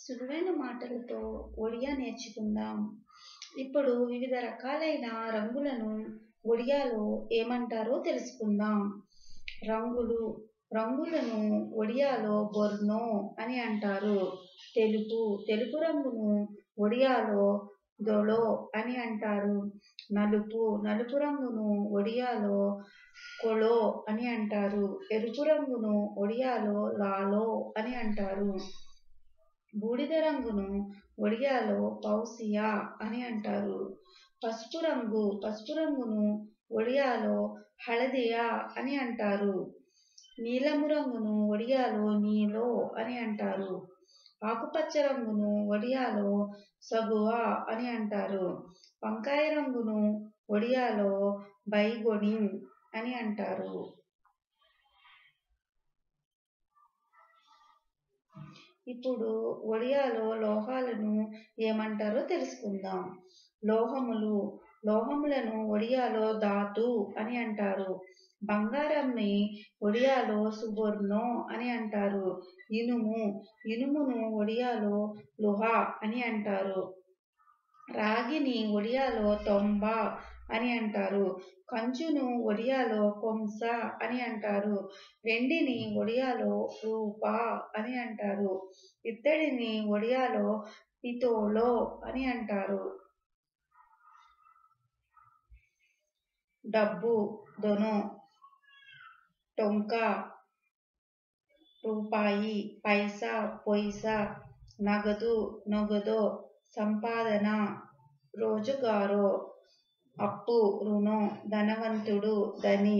సులువైన మాటలతో ఒడియా నేర్చుకుందాం. ఇప్పుడు వివిధ రకాలైన రంగులను ఒడియాలో ఏమంటారో తెలుసుకుందాం. రంగులు రంగులను ఒడియాలో బొర్నో అని అంటారు. తెలుపు రంగును ఒడియాలో దొళో అని అంటారు. నలుపు రంగును ఒడియాలో కొళో అని అంటారు. ఎరుపు రంగును ఒడియాలో లాలో అని అంటారు. బూడిద రంగును ఒడియాలో పౌసియా అని అంటారు. పసుపు రంగును ఒడియాలో హళదియా అని అంటారు. నీలము రంగును ఒడియాలో నీలో అని అంటారు. ఆకుపచ్చ రంగును ఒడియాలో సగువా అని అంటారు. వంకాయ రంగును ఒడియాలో బైగొనిన్ అని అంటారు. ఇప్పుడు ఒడియాలో లోహాలను ఏమంటారో తెలుసుకుందాం. లోహములను ఒడియాలో ధాతు అని అంటారు. బంగారంని ఒడియాలో సుబొర్నో అని అంటారు. ఇనుమును ఒడియాలో లుహా అని అంటారు. రాగిని ఒడియాలో తొంబా అని అంటారు. కంచును ఒడియాలో కొంసా అని అంటారు. వెండిని ఒడియాలో రూపా అని అంటారు. ఇత్తడిని ఒడియాలో పితోలో అని అంటారు. డబ్బు దొనో, టొంకా, రూపాయి, పైసా, పొయిసా, నగదు, నొగదో, సంపాదన, రోజుగారో, అప్పు, రుణో, ధనవంతుడు, ధని.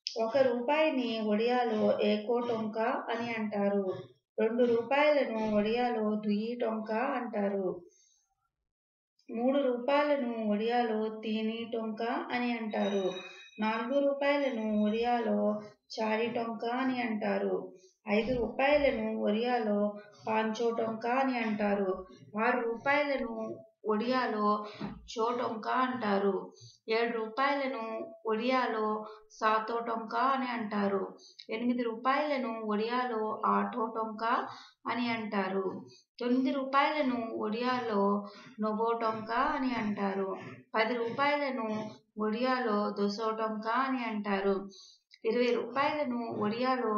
1 రూపాయిని ఒడియాలో ఏకో టొంకా అని అంటారు. 2 రూపాయలను ఒడియాలో దుయి టొంకా అంటారు. 3 రూపాయలను ఒడియాలో తీని టొంకా అని అంటారు. 4 రూపాయలను ఒడియాలో చారి టొంకా అని అంటారు. 5 రూపాయలను ఒడియాలో పాంచో టొంకా అని అంటారు. 6 రూపాయలను ఒడియాలో చో టొంకా అంటారు. 7 రూపాయలను ఒడియాలో సాతో టొంకా అని అంటారు. 8 రూపాయలను ఒడియాలో ఆఠో టొంకా అని అంటారు. 9 రూపాయలను ఒడియాలో నొబో టొంకా అని అంటారు. 10 రూపాయలను ఒడియాలో దొసో టొంకా అని అంటారు. 20 రూపాయలను ఒడియాలో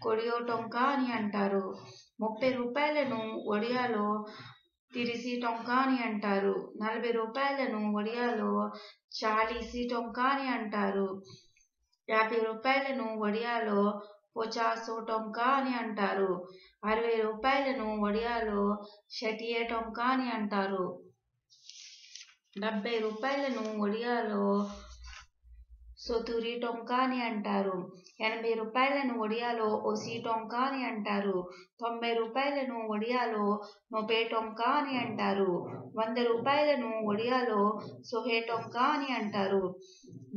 కొడియో టొంకా అని అంటారు. 30 రూపాయలను ఒడియాలో తిరిసి టొంకా అని అంటారు. 40 రూపాయలను ఒడియాలో చాలీసి టొంకా అని అంటారు. 50 రూపాయలను ఒడియాలో పొచాసో టొంకా అని అంటారు. 60 రూపాయలను ఒడియాలో షటియే టొంకా అని అంటారు. 70 రూపాయలను ఒడియాలో సొతురి టొంకా అని అంటారు. 80 రూపాయలను ఒడియాలో ఒసి టొంకా అని అంటారు. 90 రూపాయలను ఒడియాలో నొబే టొంకా అని అంటారు. 100 రూపాయలను ఒడియాలో సొహే టొంకా అని అంటారు.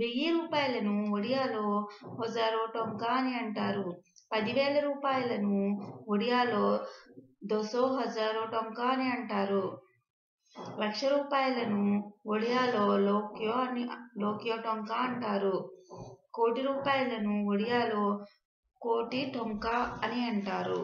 1000 రూపాయలను ఒడియాలో హొజారో టొంకా అని అంటారు. 10,000 రూపాయలను ఒడియాలో దొసో హజారో టొంకా అని అంటారు. 1,00,000 రూపాయలను ఒడియాలో లోక్యో టొంకా అంటారు. 1,00,00,000 రూపాయలను ఒడియాలో కోటి టొంకా అని అంటారు.